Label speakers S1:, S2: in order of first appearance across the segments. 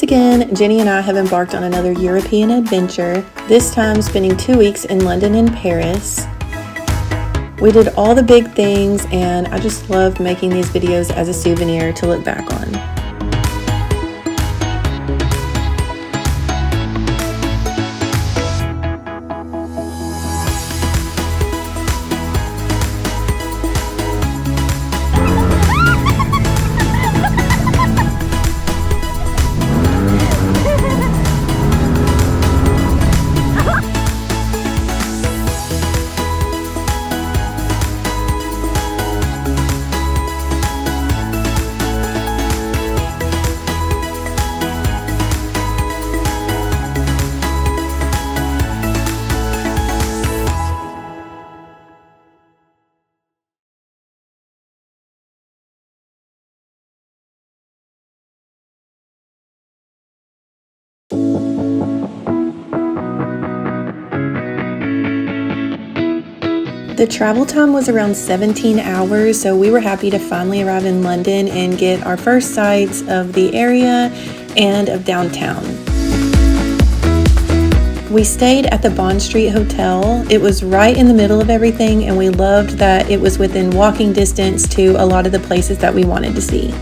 S1: again, Jenny and I have embarked on another European adventure, this time spending 2 weeks in London and Paris. We did all the big things, and I just love making these videos as a souvenir to look back on. The travel time was around 17 hours, so we were happy to finally arrive in London and get our first sights of the area and of downtown. We stayed at the Bond Street Hotel. It was right in the middle of everything, and we loved that it was within walking distance to a lot of the places that we wanted to see.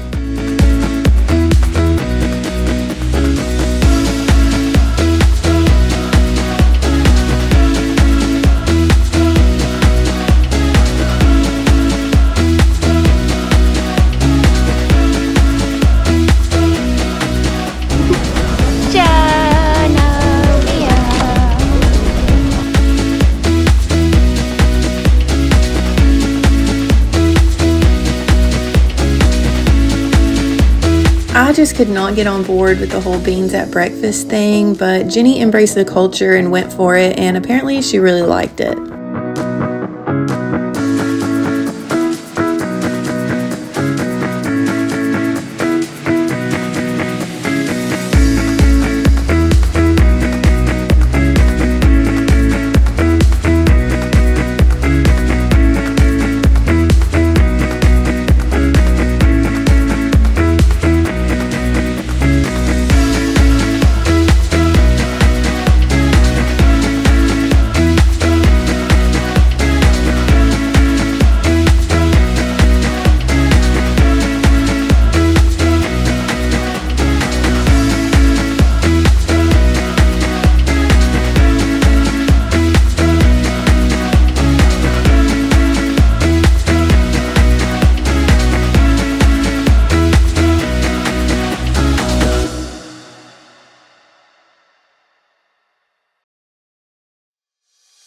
S1: I just could not get on board with the whole beans at breakfast thing, but Jenny embraced the culture and went for it, and apparently she really liked it.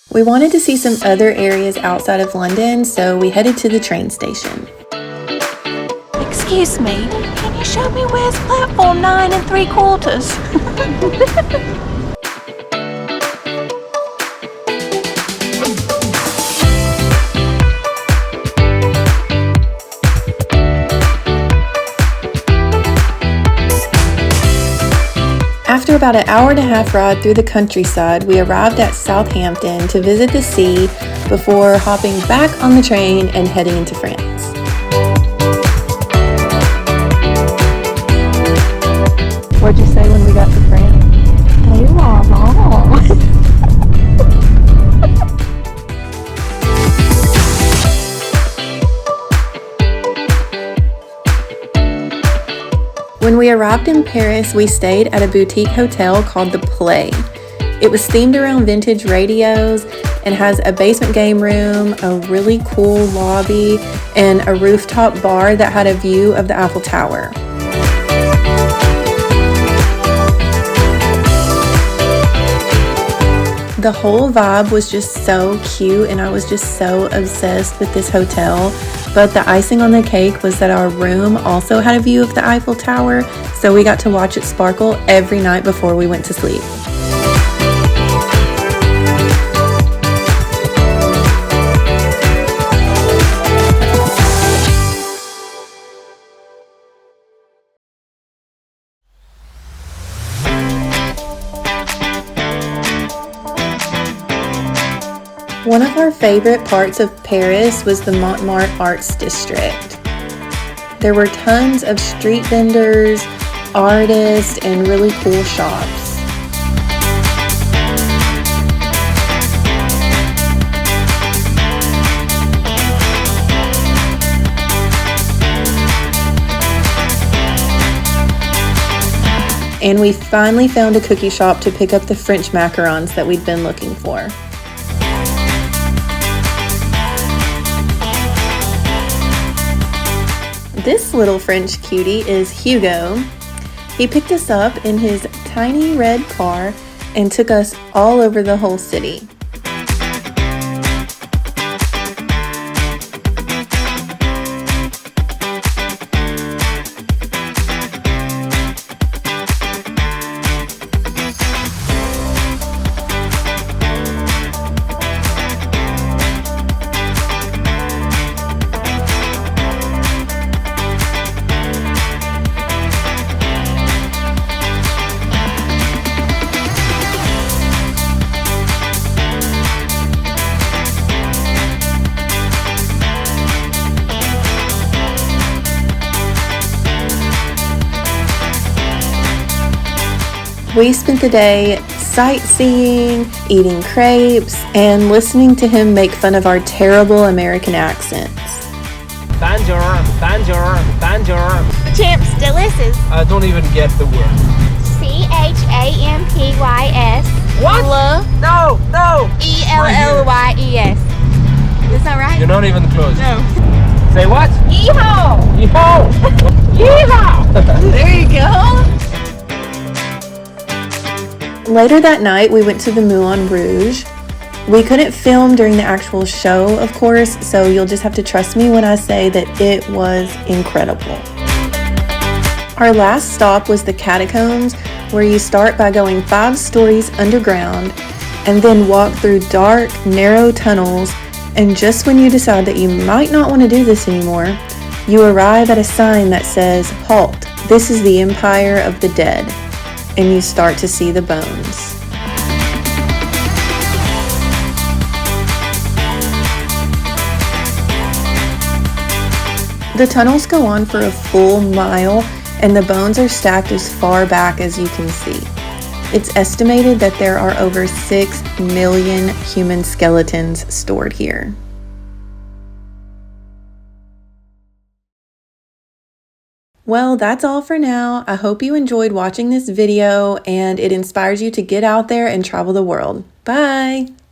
S1: We wanted to see some other areas outside of London, so we headed to the train station.
S2: Excuse me, can you show me where's platform 9 3/4?
S1: After about an hour-and-a-half ride through the countryside, we arrived at Southampton to visit the sea before hopping back on the train and heading into France. What'd you say when we got to France? When we arrived in Paris, we stayed at a boutique hotel called The Play. It was themed around vintage radios and has a basement game room, a really cool lobby, and a rooftop bar that had a view of the Eiffel Tower. The whole vibe was just so cute, and I was just so obsessed with this hotel. But the icing on the cake was that our room also had a view of the Eiffel Tower, so we got to watch it sparkle every night before we went to sleep. One of our favorite parts of Paris was the Montmartre Arts District. There were tons of street vendors, artists and really cool shops. And we finally found a cookie shop to pick up the French macarons that we'd been looking for. This little French cutie is Hugo. He picked us up in his tiny red car and took us all over the whole city. We spent the day sightseeing, eating crepes, and listening to him make fun of our terrible American accents.
S3: Bonjour, bonjour, bonjour.
S2: Champs delicious.
S3: I don't even get the word.
S2: CHAMPYS.
S3: What? No, no.
S2: ELLYES. Is that right?
S3: You're not even close.
S2: No.
S3: Say what?
S2: Yeehaw!
S3: Yeehaw!
S2: Yeehaw! There you go.
S1: Later that night, we went to the Moulin Rouge. We couldn't film during the actual show, of course, so you'll just have to trust me when I say that it was incredible. Our last stop was the catacombs, where you start by going 5 stories underground and then walk through dark, narrow tunnels, and just when you decide that you might not want to do this anymore, you arrive at a sign that says, "Halt, this is the Empire of the Dead," and you start to see the bones. The tunnels go on for a full mile, and the bones are stacked as far back as you can see. It's estimated that there are over 6 million human skeletons stored here. Well, that's all for now. I hope you enjoyed watching this video and it inspires you to get out there and travel the world. Bye!